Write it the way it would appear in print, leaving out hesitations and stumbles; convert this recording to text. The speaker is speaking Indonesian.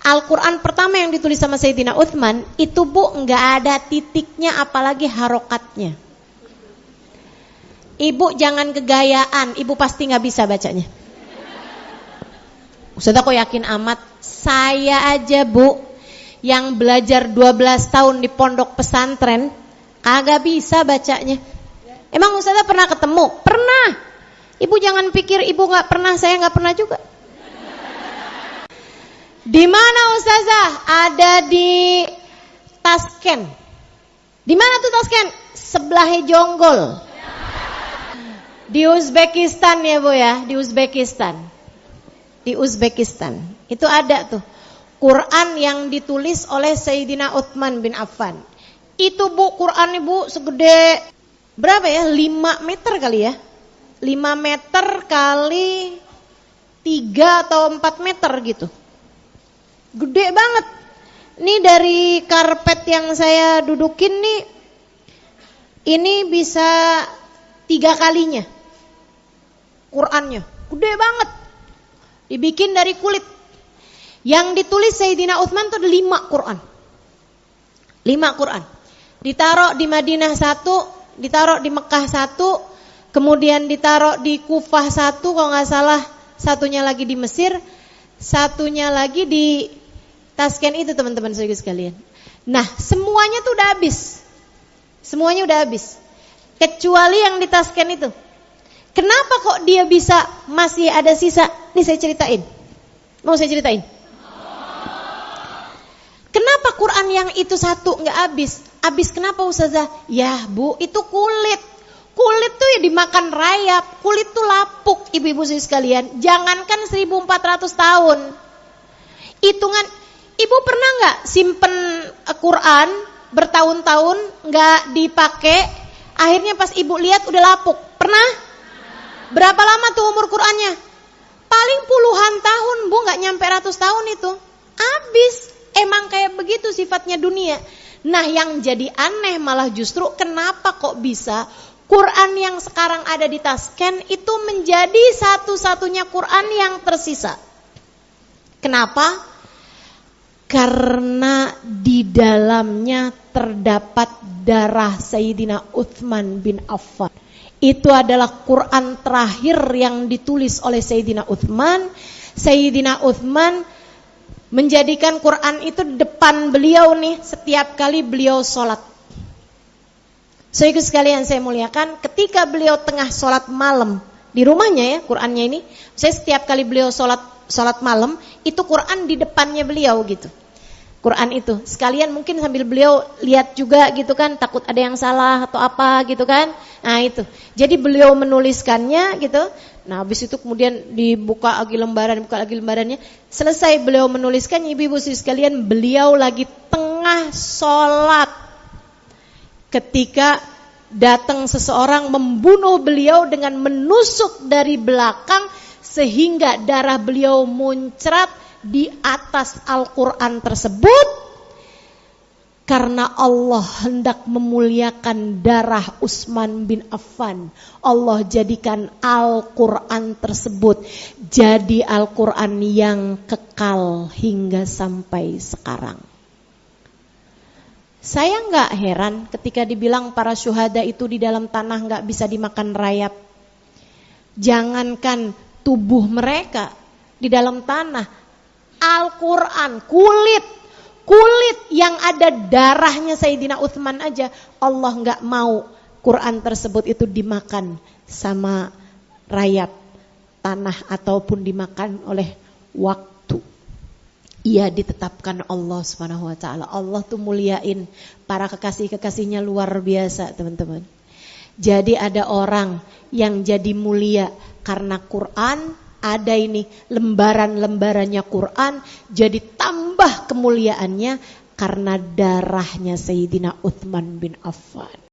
Al-Quran pertama yang ditulis sama Sayyidina Uthman itu Bu nggak ada titiknya apalagi harokatnya. Ibu jangan kegayaan, ibu pasti nggak bisa bacanya. Ustazah kok yakin amat? Saya aja Bu yang belajar 12 tahun di pondok pesantren kagak bisa bacanya. Emang Ustazah pernah ketemu? Pernah. Ibu jangan pikir ibu nggak pernah, saya nggak pernah juga. Di mana Ustazah? Ada di Tashkent. Di mana tuh Tashkent? Sebelahnya Jonggol. Di Uzbekistan ya Bu ya, di Uzbekistan. Di Uzbekistan. Itu ada tuh Quran yang ditulis oleh Sayyidina Uthman bin Affan. Itu Bu Quran Ibu segede berapa ya? 5 meter kali ya. 5 meter kali 3 atau 4 meter gitu. Gede banget. Ini dari karpet yang saya dudukin nih, ini bisa 3 kalinya Qurannya. Gede banget. Dibikin dari kulit. Yang ditulis Sayyidina Uthman itu ada 5 Quran. 5 Quran. Ditaruh di Madinah 1, ditaruh di Mekah 1, kemudian ditaruh di Kufah 1, kalau nggak salah satunya lagi di Mesir, satunya lagi di Tashkent itu teman-teman saudara sekalian. Nah semuanya tuh udah habis. Semuanya udah habis. Kecuali yang di Tashkent itu. Kenapa kok dia bisa masih ada sisa? Nih saya ceritain. Mau saya ceritain? Kenapa Quran yang itu satu nggak habis? Habis kenapa Ustazah? Ya Bu itu kulit. Kulit tuh ya dimakan rayap. Kulit tuh lapuk ibu-ibu sekalian. Jangankan 1400 tahun. Hitungan. Ibu pernah nggak simpen Quran bertahun-tahun nggak dipakai, akhirnya pas ibu lihat udah lapuk? Pernah? Berapa lama tuh umur Qurannya? Paling puluhan tahun Bu, nggak nyampe ratus tahun itu. Habis. Emang kayak begitu sifatnya dunia. Nah yang jadi aneh malah justru kenapa kok bisa Quran yang sekarang ada di Tashkent itu menjadi satu-satunya Quran yang tersisa. Kenapa? Karena di dalamnya terdapat darah Sayyidina Uthman bin Affan. Itu adalah Quran terakhir yang ditulis oleh Sayyidina Uthman. Sayyidina Uthman menjadikan Quran itu depan beliau nih setiap kali beliau sholat. Saudara sekalian saya muliakan, ketika beliau tengah sholat malam di rumahnya ya Qurannya ini, saya setiap kali beliau sholat malam itu Quran di depannya beliau gitu. Quran itu sekalian mungkin sambil beliau lihat juga gitu kan, takut ada yang salah atau apa gitu kan. Nah itu, jadi beliau menuliskannya gitu. Nah habis itu kemudian dibuka lagi lembarannya. Selesai beliau menuliskan, ibu-ibu sekalian, beliau lagi tengah sholat ketika datang seseorang membunuh beliau dengan menusuk dari belakang sehingga darah beliau muncrat di atas Al-Quran tersebut. Karena Allah hendak memuliakan darah Utsman bin Affan, Allah jadikan Al-Quran tersebut jadi Al-Quran yang kekal hingga sampai sekarang. Saya nggak heran ketika dibilang para syuhada itu di dalam tanah nggak bisa dimakan rayap. Jangankan tubuh mereka di dalam tanah, Al-Quran, kulit yang ada darahnya Sayyidina Uthman aja, Allah nggak mau Quran tersebut itu dimakan sama rayap tanah ataupun dimakan oleh waktu. Ia ditetapkan Allah Subhanahu wa taala. Allah tuh muliain para kekasih-kekasihnya luar biasa, teman-teman. Jadi ada orang yang jadi mulia karena Quran. Ada ini lembaran-lembarannya Quran jadi tambah kemuliaannya karena darahnya Sayyidina Uthman bin Affan.